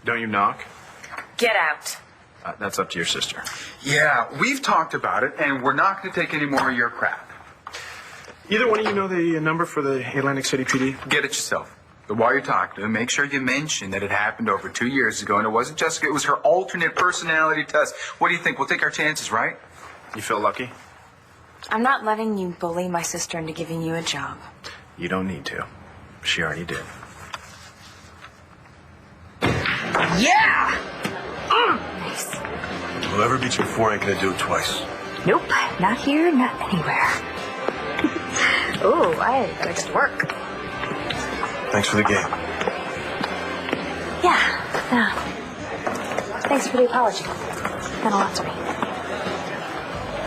Don't you knock? Get out. That's up to your sister. Yeah, we've talked about it, and we're not going to take any more of your crap. Either one of you know the number for the Atlantic City PD? Get it yourself. But while you're talking to them, make sure you mention that it happened over 2 years ago, and it wasn't Jessica, it was her alternate personality test. What do you think? We'll take our chances, right? You feel lucky? I'm not letting you bully my sister into giving you a job. You don't need to. She already did. Yeah! Nice. Whoever beats you before ain't gonna do it twice. Nope, not here, not anywhere. Oh, I gotta get to work. Thanks for the game. Yeah. Thanks for the apology. Meant a lot to me.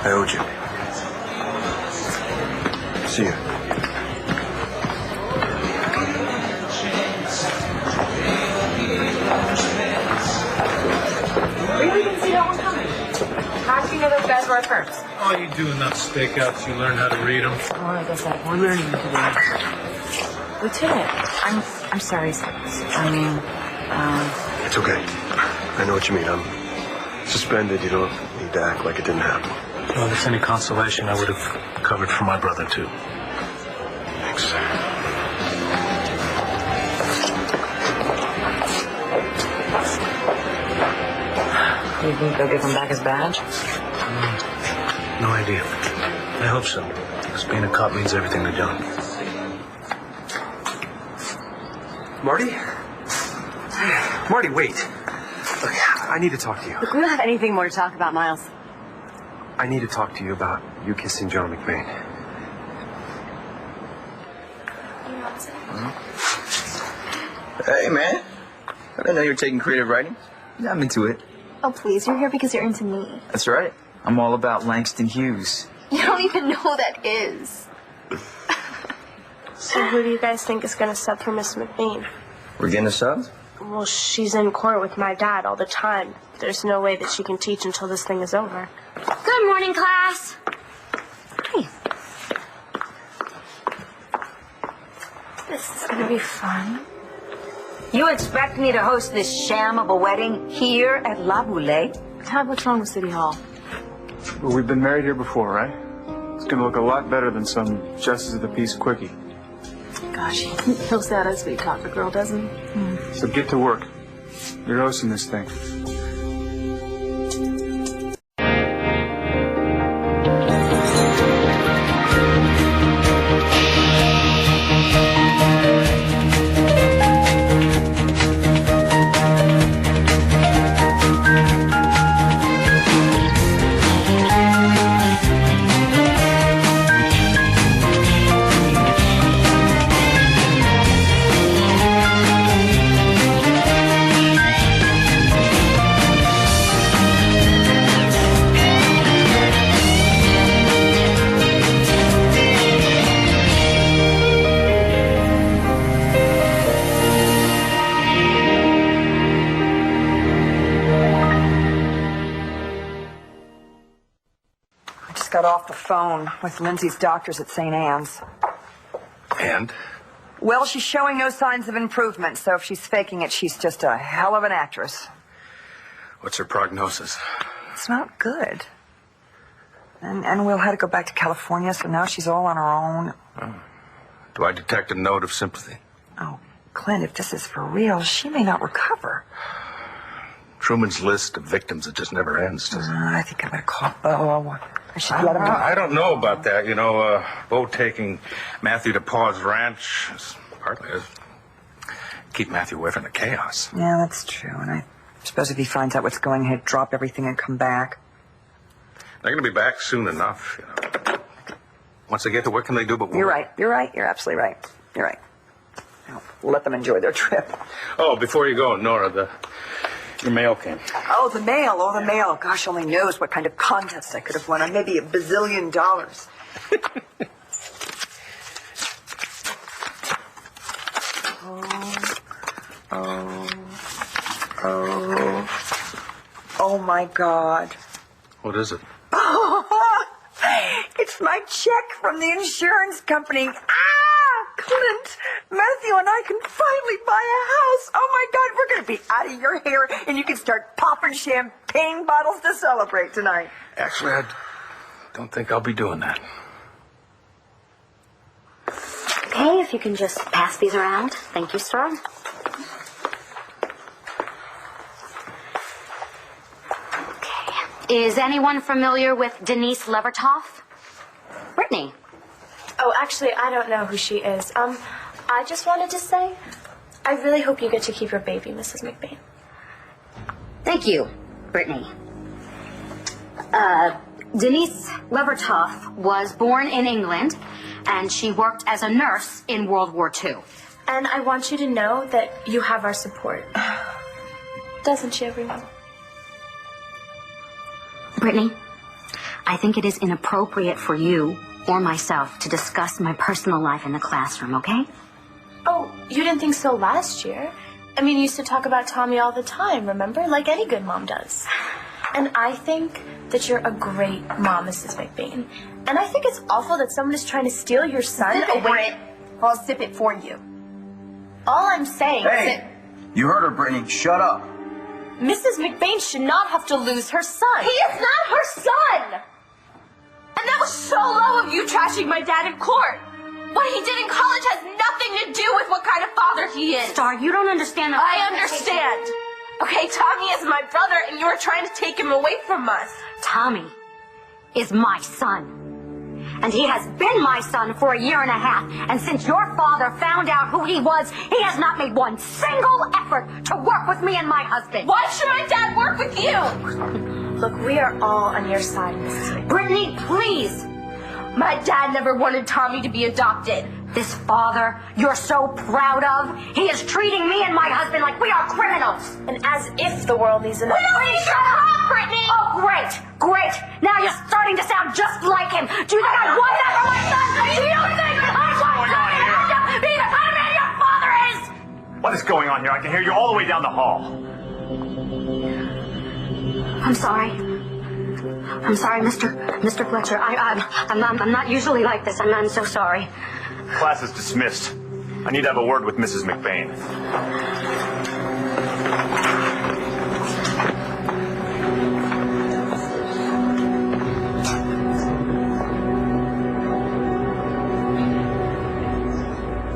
I owed you. See ya. Really didn't see that one coming. How did you know those guys were our firms? Oh, you do enough stakeouts, you learn how to read them. Oh, I guess that. We're learning today. Lieutenant, I'm sorry. It's okay. I know what you mean. I'm suspended. You don't need to act like it didn't happen. Well, if it's any consolation, I would have covered for my brother, too. Thanks. You think they'll give him back his badge? No idea. I hope so. Because being a cop means everything to John. Marty? Marty, wait. Look, I need to talk to you. Look, we don't have anything more to talk about, Miles. I need to talk to you about you kissing John McBain. Hey, man. I didn't know you were taking creative writing. Yeah, I'm into it. Oh, please, you're here because you're into me. That's right. I'm all about Langston Hughes. You don't even know who that is. So who do you guys think is going to sub for Miss McBain? We're getting a sub? Well, she's in court with my dad all the time. There's no way that she can teach until this thing is over. Good morning, class. Hey. This is going to be fun. You expect me to host this sham of a wedding here at La Boulette? Todd, what's wrong with City Hall? Well, we've been married here before, right? It's gonna look a lot better than some Justice of the Peace quickie. Gosh, he feels that as we talk the girl, doesn't he? So get to work. You're hosting this thing. Got off the phone with Lindsay's doctors at St. Anne's. And? Well, she's showing no signs of improvement, so if she's faking it, she's just a hell of an actress. What's her prognosis? It's not good. And Will had to go back to California, so now she's all on her own. Oh. Do I detect a note of sympathy? Oh, Clint, if this is for real, she may not recover. Truman's list of victims, it just never ends, does it? I think I'm going to call Bo. I should let him know. I don't know about that. You know, Bo taking Matthew to Paul's ranch is partly to keep Matthew away from the chaos. Yeah, that's true. And I suppose if he finds out what's going, he'd drop everything and come back. They're going to be back soon enough, you know. Once they get to, what can they do but work? You're right. You're right. You're absolutely right. You're right. Now, let them enjoy their trip. Oh, before you go, Nora, your mail came. Oh, the mail. Oh, the mail. Gosh, only knows what kind of contest I could have won. Maybe $1 bazillion. Oh, my God. What is it? Oh, it's my check from the insurance company. Ah, Clint, Matthew and I can finally buy a house. Oh my God, we're going to be out of your hair and you can start popping champagne bottles to celebrate tonight. Actually, I don't think I'll be doing that. Okay, if you can just pass these around. Thank you, sir. Okay. Is anyone familiar with Denise Levertov? Brittany. Oh, actually, I don't know who she is. I just wanted to say, I really hope you get to keep your baby, Mrs. McBain. Thank you, Brittany. Denise Levertov was born in England, and she worked as a nurse in World War II. And I want you to know that you have our support. Doesn't she, everyone? Brittany, I think it is inappropriate for you or myself to discuss my personal life in the classroom, okay? Oh, you didn't think so last year? I mean, you used to talk about Tommy all the time, remember? Like any good mom does. And I think that you're a great mom, Mrs. McBain. And I think it's awful that someone is trying to steal your son away. I'll sip it for you. All I'm saying is that You heard her, Brittany. Shut up. Mrs. McBain should not have to lose her son. He is not her son! And that was so low of you trashing my dad in court. What he did in college has nothing to do with what kind of father he is. Star, you don't understand. I understand. Okay, Tommy is my brother, and you were trying to take him away from us. Tommy is my son. And he has been my son for 1.5 years. And since your father found out who he was, he has not made one single effort to work with me and my husband. Why should my dad work with you? Look, we are all on your side, Mrs. McBain. Brittany, please. My dad never wanted Tommy to be adopted. This father you're so proud of, he is treating me and my husband like we are criminals. And as if the world needs enough. We don't need your help, Brittany! Oh, great, great. Now you're starting to sound just like him. Do you think I want that for my son? Do you think I want Tommy to end up being the kind of man your father is? What is going on here? I can hear you all the way down the hall. I'm sorry. I'm sorry, Mr. Fletcher. I'm not usually like this. I'm so sorry. Class is dismissed. I need to have a word with Mrs. McBain.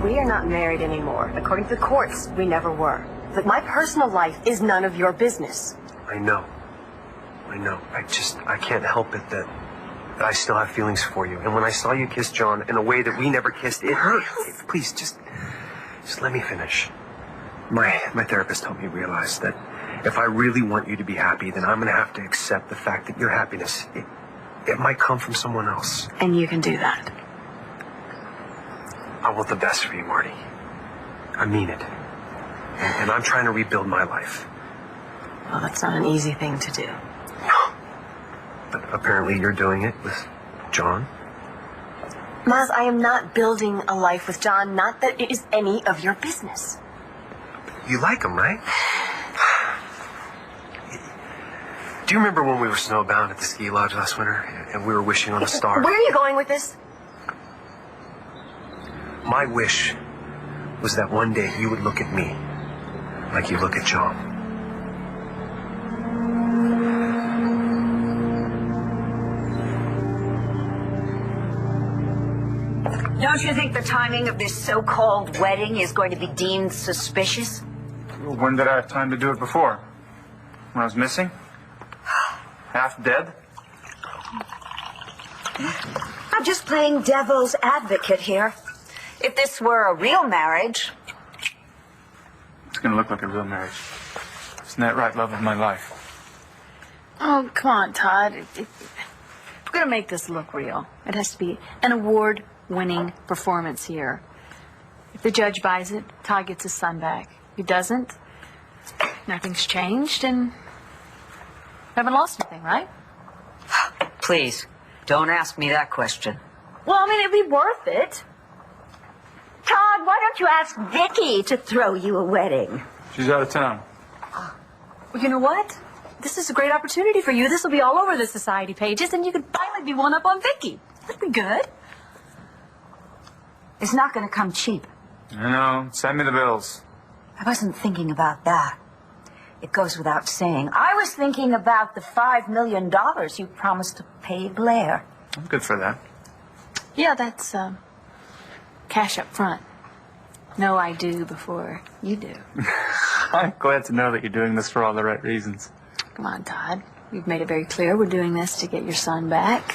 We are not married anymore. According to the courts, we never were. But my personal life is none of your business. I know. I can't help it that I still have feelings for you. And when I saw you kiss John in a way that we never kissed, it hurt. Please, just let me finish. My therapist helped me realize that if I really want you to be happy, then I'm going to have to accept the fact that your happiness, it might come from someone else. And you can do that. I want the best for you, Marty. I mean it. And I'm trying to rebuild my life. Well, that's not an easy thing to do. But apparently you're doing it with John. Maz, I am not building a life with John, not that it is any of your business. You like him, right? Do you remember when we were snowbound at the ski lodge last winter and we were wishing on a star? Where are you going with this? My wish was that one day you would look at me like you look at John. Don't you think the timing of this so-called wedding is going to be deemed suspicious? Well, when did I have time to do it before? When I was missing? Half dead? I'm just playing devil's advocate here. If this were a real marriage... It's gonna look like a real marriage. Isn't that right, love of my life? Oh, come on, Todd. If we're going to make this look real, it has to be an award-winning performance here. If the judge buys it, Todd gets his son back. If he doesn't, nothing's changed and haven't lost anything, right? Please, don't ask me that question. Well, I mean, it'd be worth it. Todd, why don't you ask Vicky to throw you a wedding? She's out of town. Well, you know what? This is a great opportunity for you. This will be all over the society pages, and you could finally be one up on Vicky. That'd be good. It's not going to come cheap. I know. Send me the bills. I wasn't thinking about that. It goes without saying. I was thinking about the $5 million you promised to pay Blair. I'm good for that. Yeah, that's cash up front. No, I do before you do. I'm glad to know that you're doing this for all the right reasons. Come on, Todd. You've made it very clear we're doing this to get your son back.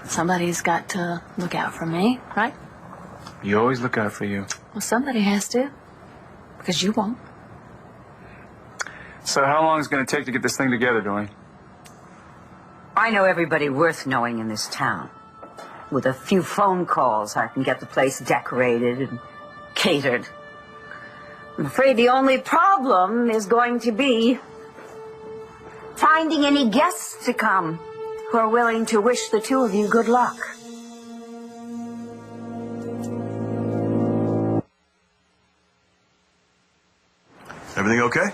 Somebody's got to look out for me, right? You always look out for you. Well, somebody has to. Because you won't. So how long is it going to take to get this thing together, Dwayne? I know everybody worth knowing in this town. With a few phone calls, I can get the place decorated and catered. I'm afraid the only problem is going to be finding any guests to come who are willing to wish the two of you good luck. Everything okay?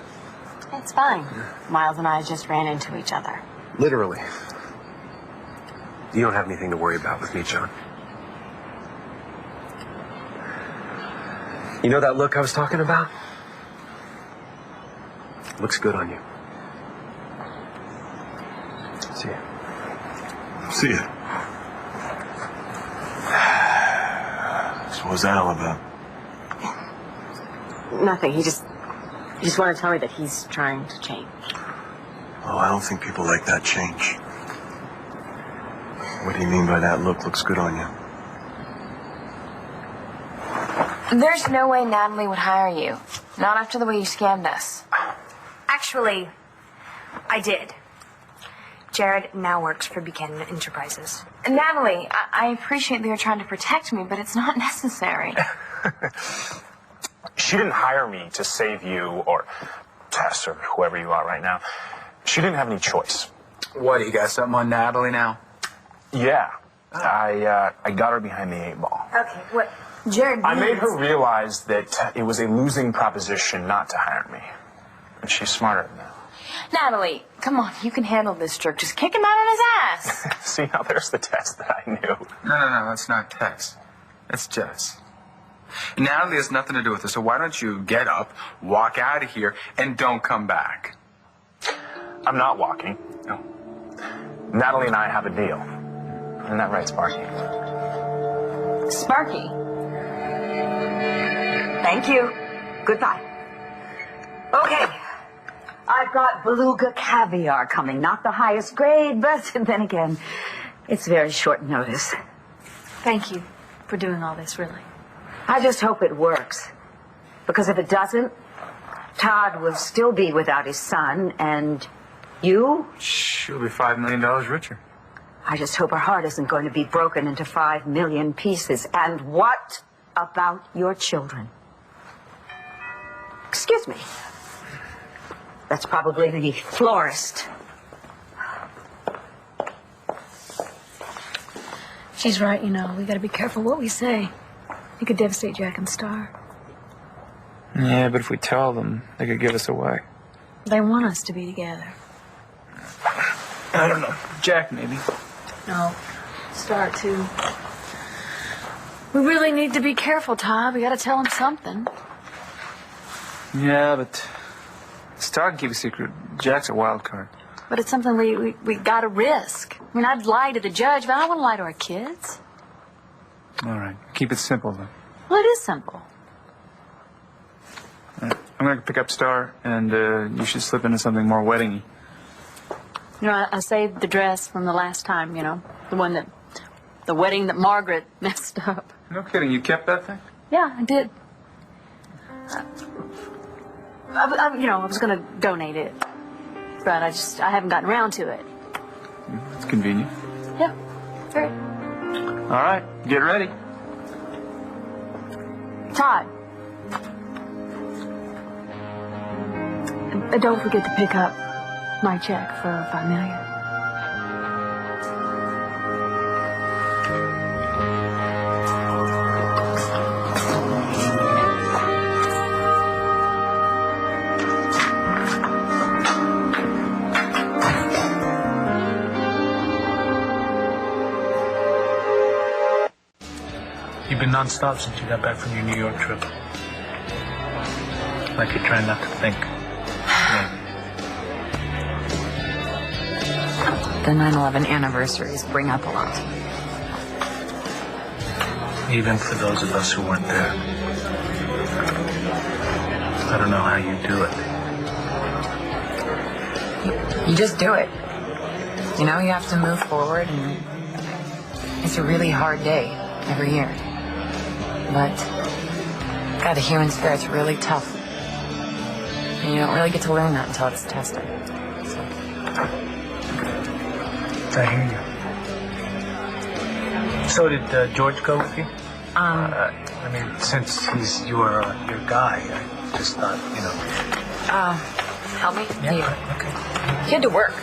It's fine. Miles and I just ran into each other. Literally. You don't have anything to worry about with me, John. You know that look I was talking about? Looks good on you. See ya. See ya. So what was that all about? Nothing. He just wanted to tell me that he's trying to change. Oh, I don't think people like that change. What do you mean by that look looks good on you? There's no way Natalie would hire you. Not after the way you scammed us. Actually, I did. Jared now works for Buchanan Enterprises. Natalie, I appreciate that you're trying to protect me, but it's not necessary. She didn't hire me to save you or Tess or whoever you are right now. She didn't have any choice. What, you got something on Natalie now? Yeah. I got her behind the 8 ball. Okay, what Jared I made her realize that it was a losing proposition not to hire me. And she's smarter than that. Natalie, come on, you can handle this jerk. Just kick him out on his ass. See, now there's the Tess that I knew. No, that's not Tess. That's Jess. Natalie has nothing to do with this, so why don't you get up, walk out of here, and don't come back? I'm not walking. No. Natalie and I have a deal. Isn't that right, Sparky? Sparky. Thank you. Goodbye. Okay. I've got beluga caviar coming. Not the highest grade, but then again, it's very short notice. Thank you for doing all this, really. I just hope it works. Because if it doesn't, Todd will still be without his son, and you? She'll be $5 million richer. I just hope her heart isn't going to be broken into 5 million pieces. And what about your children? Excuse me. That's probably the florist. She's right, you know. We gotta be careful what we say. It could devastate Jack and Star. Yeah, but if we tell them, they could give us away. They want us to be together. I don't know. Jack, maybe. No. Star, too. We really need to be careful, Todd. We gotta tell him something. Yeah, but Star can keep a secret. Jack's a wild card. But it's something we gotta risk. I mean, I'd lie to the judge, but I don't want to lie to our kids. All right. Keep it simple, then. Well, it is simple. All right. I'm going to pick up Star, and you should slip into something more wedding-y. You know, I saved the dress from the last time, you know. The wedding that Margaret messed up. No kidding. You kept that thing? Yeah, I did. I was going to donate it. But I haven't gotten around to it. It's convenient. Yeah, great. All right. Get ready. Todd. Don't forget to pick up my check for $5 million. You've been nonstop since you got back from your New York trip. Like you're trying not to think. The 9/11 anniversaries bring up a lot. Even for those of us who weren't there. I don't know how you do it. You just do it. You know, you have to move forward, and it's a really hard day every year. But, God, the human spirit's really tough. And you don't really get to learn that until it's tested. I hear you. So did George go with you? I mean, since he's your guy, I just thought, you know. Help me? Yeah. Okay. He had to work.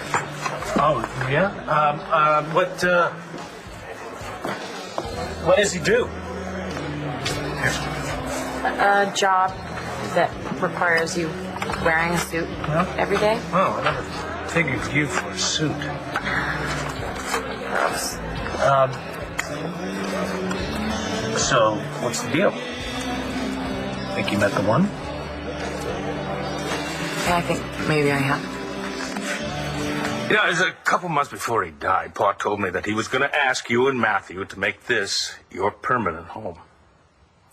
Oh, yeah? What does he do? A job that requires you wearing a suit every day. Oh, I never figured you for a suit. Gross. So, what's the deal? Think you met the one? Yeah, I think maybe I have. You know, it was a couple months before he died, Pa told me that he was going to ask you and Matthew to make this your permanent home.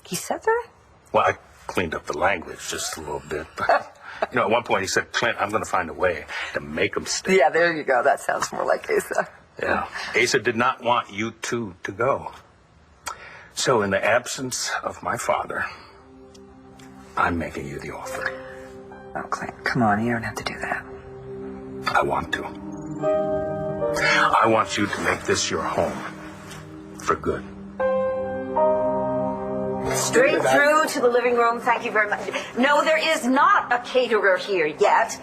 He said that? Well, I cleaned up the language just a little bit, but, you know, at one point he said, Clint, I'm going to find a way to make them stay. Yeah, there you go. That sounds more like Asa. Yeah. Asa did not want you two to go. So in the absence of my father, I'm making you the offer. Oh, Clint, come on. You don't have to do that. I want to. I want you to make this your home. For good. Straight through to the living room. Thank you very much. No, there is not a caterer here yet.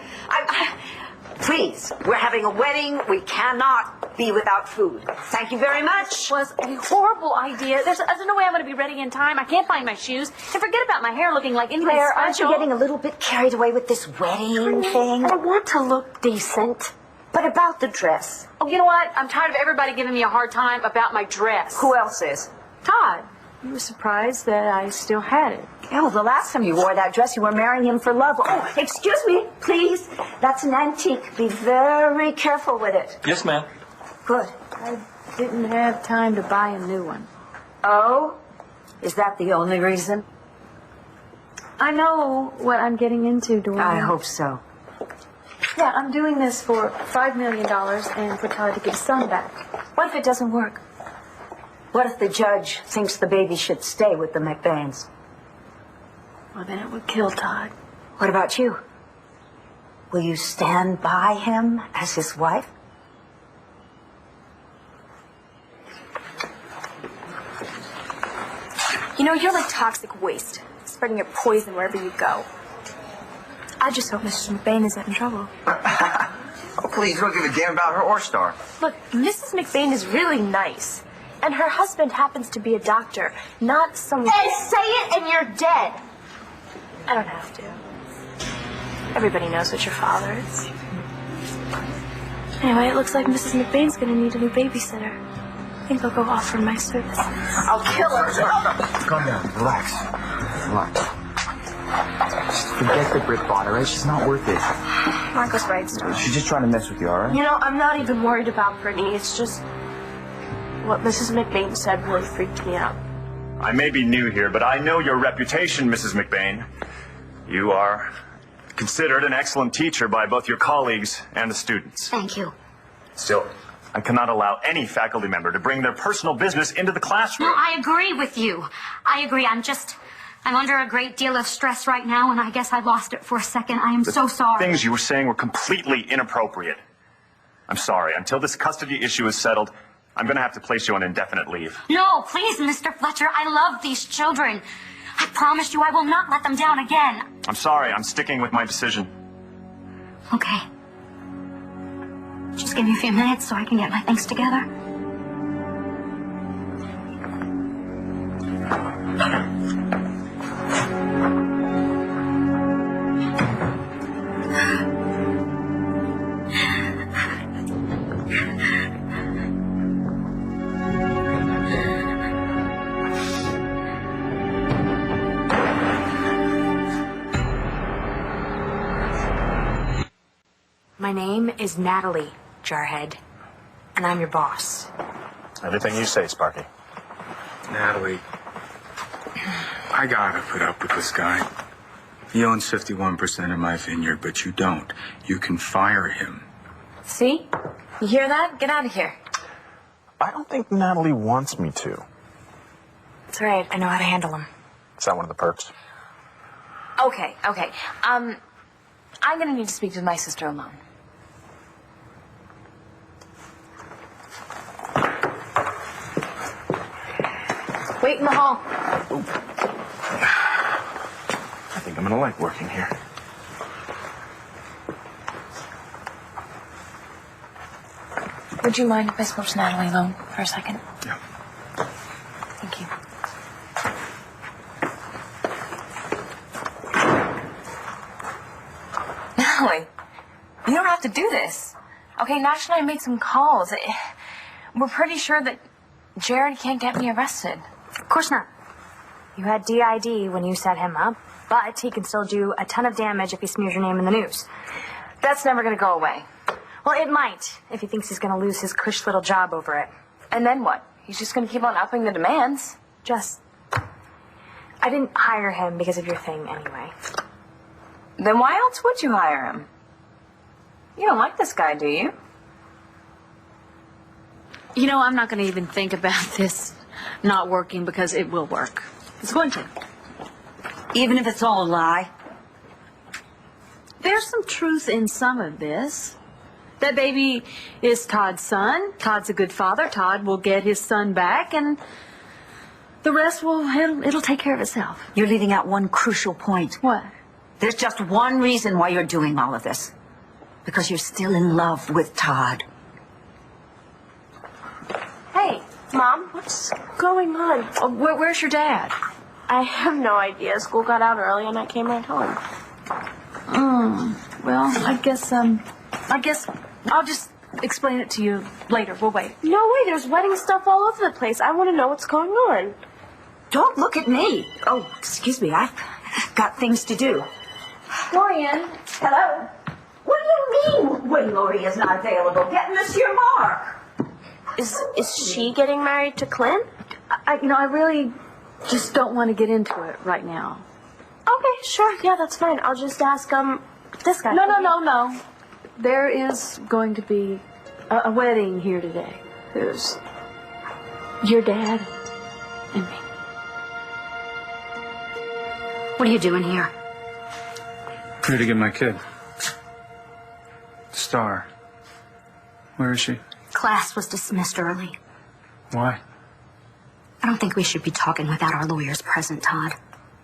Please, we're having a wedding. We cannot be without food. Thank you very much. Was a horrible idea. There's no way I'm going to be ready in time. I can't find my shoes. And forget about my hair looking like anything Claire, special. aren't you getting a little bit carried away with this wedding thing? I want to look decent. But about the dress. Oh, you know what? I'm tired of everybody giving me a hard time about my dress. Who else is? Todd. He was surprised that I still had it. Oh, the last time you wore that dress, you were marrying him for love. Oh, excuse me, please. That's an antique. Be very careful with it. Yes, ma'am. Good. I didn't have time to buy a new one. Oh? Is that the only reason? I know what I'm getting into, Dora. I hope so. Yeah, I'm doing this for $5 million and for Todd to get his son back. What if it doesn't work? What if the judge thinks the baby should stay with the McBains? Well, then it would kill Todd. What about you? Will you stand by him as his wife? You know, you're like toxic waste, spreading your poison wherever you go. I just hope Mrs. McBain isn't in trouble. Oh, please, don't give a damn about her or Star. Look, Mrs. McBain is really nice. And her husband happens to be a doctor, not some... Hey, say it and you're dead. I don't have to. Everybody knows what your father is. Anyway, it looks like Mrs. McBain's gonna need a new babysitter. I think I'll go offer my service. I'll kill her. Calm down. Relax. Relax. Just forget the brick bought, all right? She's not worth it. Marco's right, Star. She's just trying to mess with you, all right? You know, I'm not even worried about Brittany. It's just... what Mrs. McBain said really freaked me out. I may be new here, but I know your reputation, Mrs. McBain. You are considered an excellent teacher by both your colleagues and the students. Thank you. Still, I cannot allow any faculty member to bring their personal business into the classroom. No, I agree with you. I agree. I'm under a great deal of stress right now, and I guess I lost it for a second. I am so sorry. Things you were saying were completely inappropriate. I'm sorry. Until this custody issue is settled, I'm going to have to place you on indefinite leave. No, please, Mr. Fletcher. I love these children. I promise you I will not let them down again. I'm sorry. I'm sticking with my decision. Okay. Just give me a few minutes so I can get my things together. My name is Natalie, Jarhead, and I'm your boss. Everything you say, Sparky. Natalie, I gotta put up with this guy. He owns 51% of my vineyard, but you don't. You can fire him. See? You hear that? Get out of here. I don't think Natalie wants me to. It's all right. I know how to handle him. Is that one of the perks? Okay. I'm gonna need to speak to my sister alone. Wait in the hall. I think I'm gonna like working here. Would you mind if I spoke to Natalie alone for a second? Yeah. Thank you. Natalie, you don't have to do this. Okay, Nash and I made some calls. We're pretty sure that Jared can't get me arrested. Of course not. You had DID when you set him up, but he can still do a ton of damage if he smears your name in the news. That's never going to go away. Well, it might, if he thinks he's going to lose his cush little job over it. And then what? He's just going to keep on upping the demands. Just, I didn't hire him because of your thing anyway. Then why else would you hire him? You don't like this guy, do you? You know, I'm not going to even think about this not working because it will work. It's going to. Even if it's all a lie? There's some truth in some of this. That baby is Todd's son. Todd's a good father. Todd will get his son back, and the rest it'll take care of itself. You're leaving out one crucial point. What? There's just one reason why you're doing all of this. Because you're still in love with Todd. Hey, Mom, what's going on? Oh, where's your dad? I have no idea. School got out early and I came right home. Well, I guess I'll just explain it to you later. We'll wait. No way, there's wedding stuff all over the place. I want to know what's going on. Don't look at me. Oh, excuse me. I've got things to do. Dorian. Hello? What do you mean when Lori is not available? Get Monsieur Mark. Is she getting married to Clint? I really just don't want to get into it right now. Okay, sure. Yeah, that's fine. I'll just ask, this guy. No. There is going to be a wedding here today. There's your dad and me. What are you doing here? Here to get my kid. Star. Where is she? Class was dismissed early. Why? I don't think we should be talking without our lawyers present, Todd.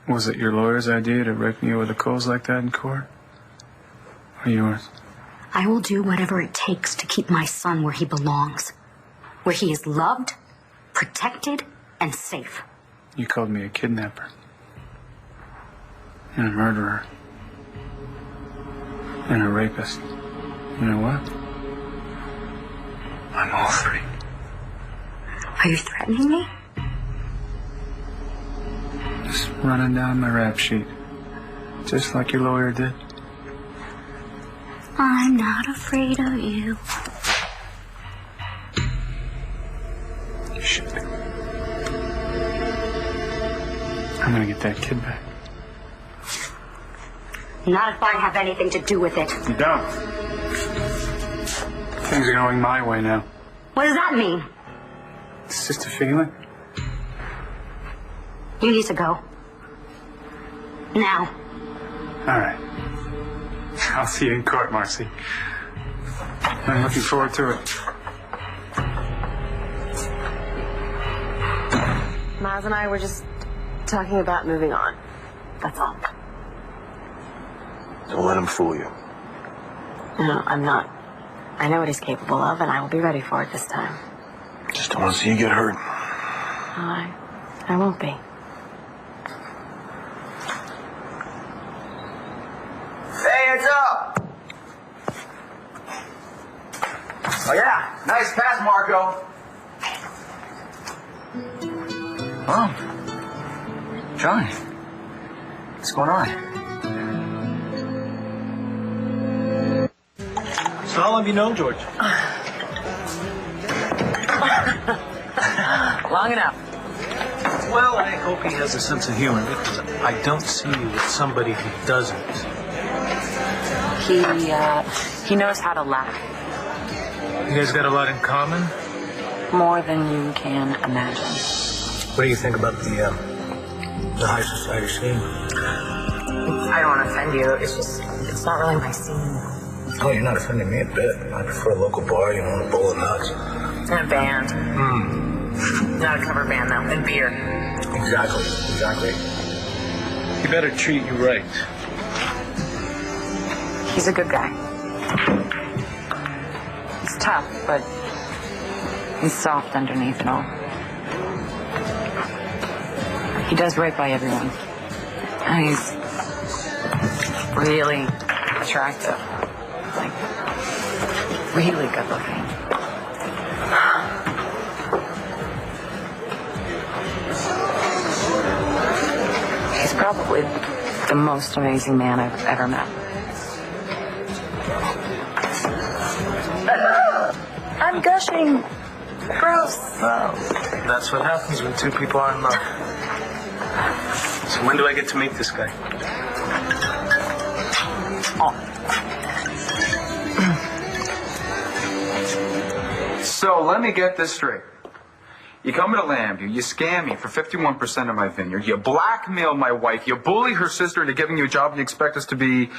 Was it your lawyer's idea to rake me over the coals like that in court? Or yours? I will do whatever it takes to keep my son where he belongs. Where he is loved, protected, and safe. You called me a kidnapper. And a murderer. And a rapist. You know what? I'm all three. Are you threatening me? Just running down my rap sheet. Just like your lawyer did. I'm not afraid of you. You should be. I'm gonna get that kid back. Not if I have anything to do with it. You don't. Things are going my way now. What does that mean? It's just a feeling. You need to go. Now. All right. I'll see you in court, Marcy. I'm looking forward to it. Miles and I were just talking about moving on. That's all. Don't let him fool you. No, I'm not. I know what he's capable of, and I will be ready for it this time. Just don't want to see you get hurt. I won't be. Hands up! Oh yeah, nice pass, Marco. Oh, John, what's going on? So how long have you known George? Long enough. Well, I hope he has a sense of humor because I don't see you with somebody who doesn't. He knows how to laugh. You guys got a lot in common? More than you can imagine. What do you think about the high society scene? I don't want to offend you. It's not really my scene. Oh, you're not offending me a bit. I prefer a local bar, a bowl of nuts. And a band. Not a cover band, though. And beer. Exactly. He better treat you right. He's a good guy. He's tough, but he's soft underneath it all. He does right by everyone. And he's really attractive. Like, really good looking. He's probably the most amazing man I've ever met. I'm gushing. Gross. Well, that's what happens when two people are in love. So when do I get to meet this guy? So let me get this straight. You come to Lambview, you scam me for 51% of my vineyard, you blackmail my wife, you bully her sister into giving you a job, and you expect us to be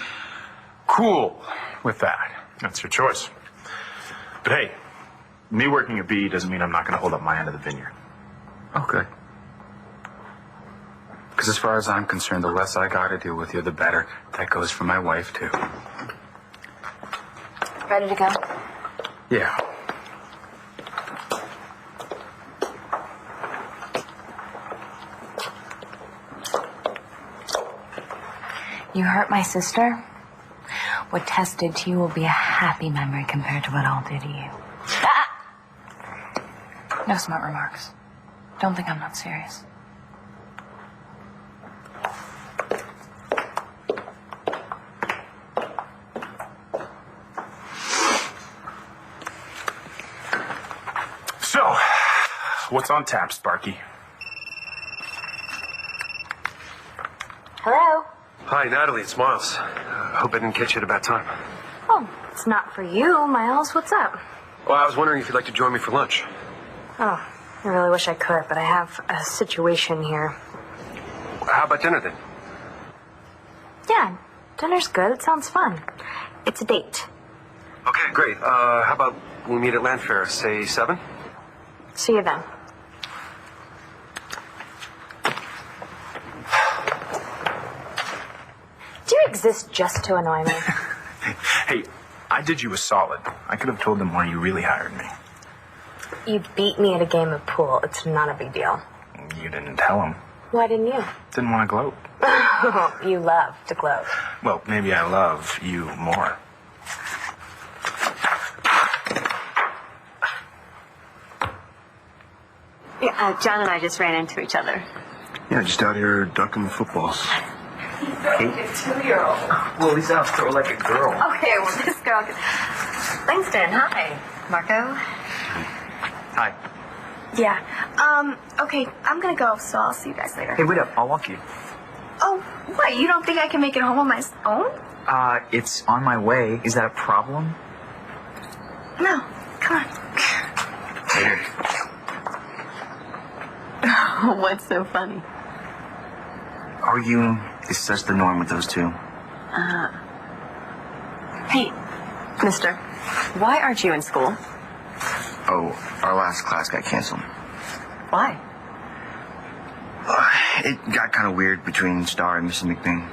cool with that. That's your choice. But hey, me working at B doesn't mean I'm not going to hold up my end of the vineyard. Okay. Because as far as I'm concerned, the less I got to deal with you, the better. That goes for my wife, too. Ready to go? Yeah. You hurt my sister? What Tess did to you will be a happy memory compared to what I'll do to you. Ah! No smart remarks. Don't think I'm not serious. So, what's on tap, Sparky? Hello? Hi, Natalie, it's Miles. Hope I didn't catch you at a bad time. Oh, it's not for you, Miles. What's up? Well, I was wondering if you'd like to join me for lunch. Oh, I really wish I could, but I have a situation here. How about dinner, then? Yeah, dinner's good. It sounds fun. It's a date. Okay, great. How about we meet at Landfair, say 7? See you then. Do you exist just to annoy me? Hey, I did you a solid. I could have told them why you really hired me. You beat me at a game of pool. It's not a big deal. You didn't tell them. Why didn't you? Didn't want to gloat. You love to gloat. Well, maybe I love you more. Yeah, John and I just ran into each other. Yeah, just out here ducking footballs. Hey. A 2-year-old. Well, he's out there like a girl. Okay, well, this girl. Langston, hi. Marco. Hi. Yeah. Okay, I'm gonna go, so I'll see you guys later. Hey, wait up. I'll walk you. Oh, what? You don't think I can make it home on my own? It's on my way. Is that a problem? No. Come on. Later. What's so funny? Arguing is such the norm with those two. Hey, mister, why aren't you in school? Oh, our last class got canceled. Why? It got kind of weird between Star and Mrs. McBain.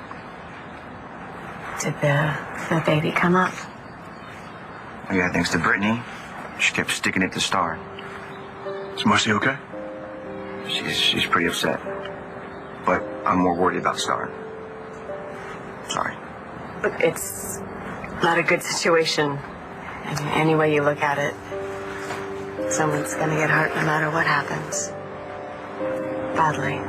Did the baby come up? Yeah, thanks to Brittany. She kept sticking it to Star. Is Marcy okay? She's pretty upset. But I'm more worried about Star. Sorry. Look, it's not a good situation. I mean, any way you look at it, someone's gonna get hurt no matter what happens. Badly.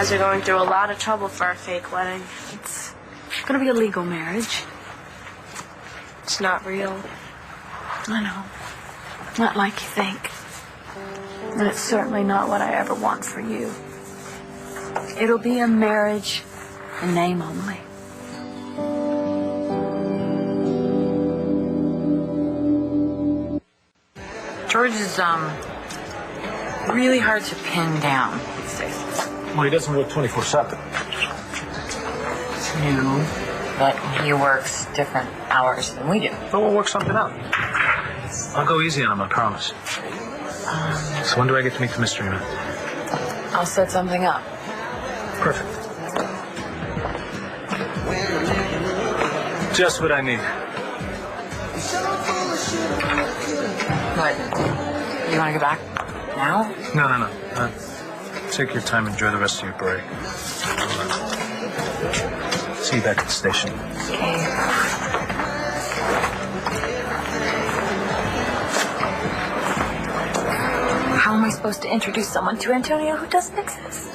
guys are going through a lot of trouble for a fake wedding. It's gonna be a legal marriage. It's not real. I know. Not like you think. And it's certainly not what I ever want for you. It'll be a marriage in name only. George is, really hard to pin down these days. Well, he doesn't work 24/7. No, but he works different hours than we do. But we'll work something out. I'll go easy on him, I promise. So when do I get to meet the mystery man? I'll set something up. Perfect. Just what I need. What? You want to go back now? No. Take your time. Enjoy the rest of your break. See you back at the station. Okay. How am I supposed to introduce someone to Antonio who doesn't exist?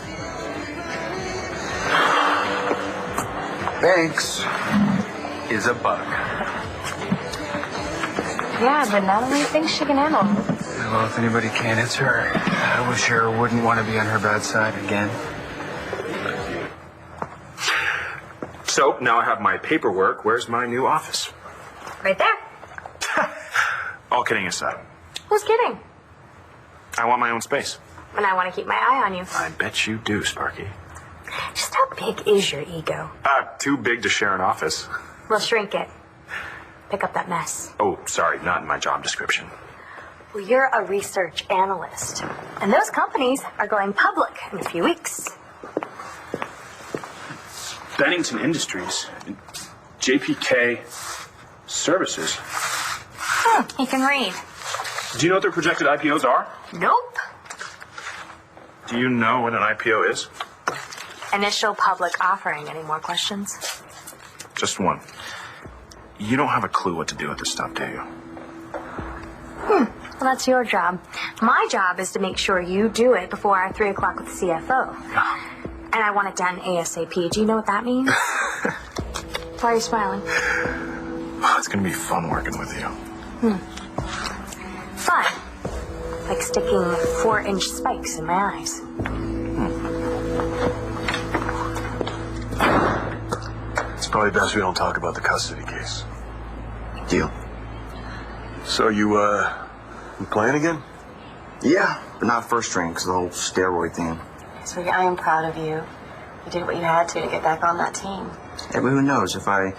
Banks is a bug. Yeah, but not only thinks she can handle it. Well, if anybody can, it's her. I wish her wouldn't want to be on her bad side again. So, now I have my paperwork. Where's my new office? Right there. All kidding aside, Who's kidding? I want my own space. And I want to keep my eye on you. I bet you do, Sparky. Just how big is your ego? Too big to share an office. We'll shrink it. Pick up that mess. Oh, sorry, not in my job description. Well, you're a research analyst. And those companies are going public in a few weeks. Bennington Industries, JPK Services. He can read. Do you know what their projected IPOs are? Nope. Do you know what an IPO is? Initial public offering. Any more questions? Just one. You don't have a clue what to do with this stuff, do you? Well, that's your job. My job is to make sure you do it before our 3 o'clock with the CFO. And I want it done ASAP. Do you know what that means? Why are you smiling? Oh, it's going to be fun working with you. Fun. Like sticking 4-inch spikes in my eyes. It's probably best we don't talk about the custody case. Deal. So you playing again? Yeah, but not first string because of the whole steroid thing. So I am proud of you. You did what you had to get back on that team. Hey, but who knows? If I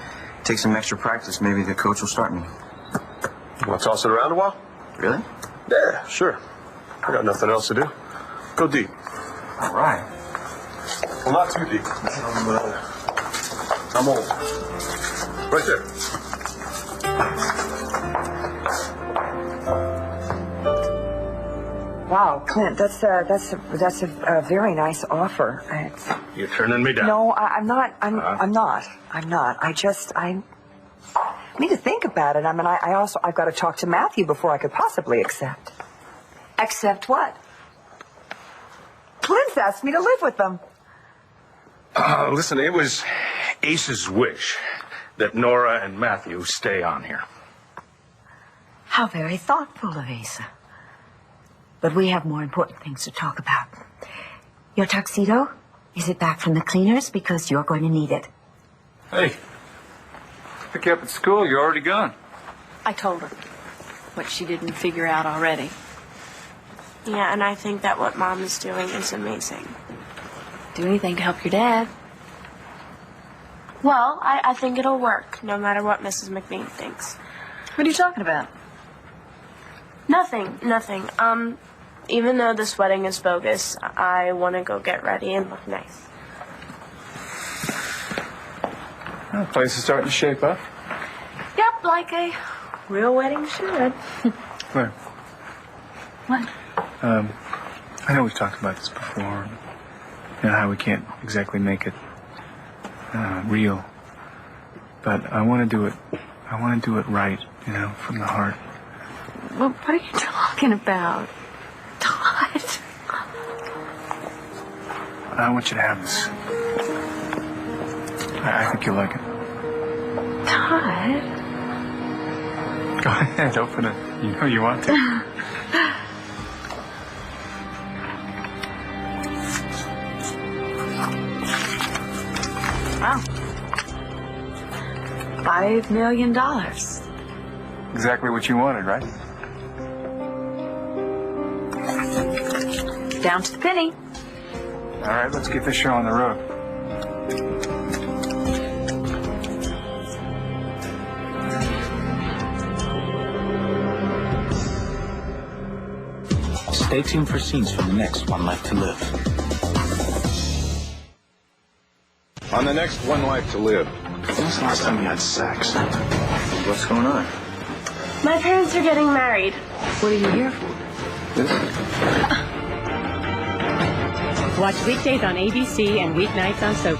take some extra practice, maybe the coach will start me. Want to toss it around a while? Really? Yeah, sure. I got nothing else to do. Go deep. All right. Well, not too deep. I'm old. Right there. Wow, Clint, that's a very nice offer. You're turning me down. No, I'm not. I'm not. I need to think about it. I mean, I've got to talk to Matthew before I could possibly accept. Accept what? Clint's asked me to live with them. Listen, it was Ace's wish that Nora and Matthew stay on here. How very thoughtful of Asa. But we have more important things to talk about. Your tuxedo? Is it back from the cleaners? Because you're going to need it. Hey, pick you up at school. You're already gone. I told her what she didn't figure out already. Yeah, and I think that what Mom is doing is amazing. Do anything to help your dad. Well, I think it'll work, no matter what Mrs. McBean thinks. What are you talking about? Nothing. Even though this wedding is bogus, I want to go get ready and look nice. Well, the place is starting to shape up. Yep, like a real wedding should. Claire, What? I know we've talked about this before. You know, how we can't exactly make it real. But I want to do it. I want to do it right, you know, from the heart. Well, what are you talking about? Todd? I want you to have this. I think you'll like it. Todd. Go ahead, open it. You know you want to. Wow. $5 million. Exactly what you wanted, right? Down to the penny. All right, let's get this show on the road. Stay tuned for scenes from the next One Life to Live. On the next One Life to Live. When was the last time you had sex? What's going on? My parents are getting married. What are you here for? Watch weekdays on ABC and weeknights on Soap.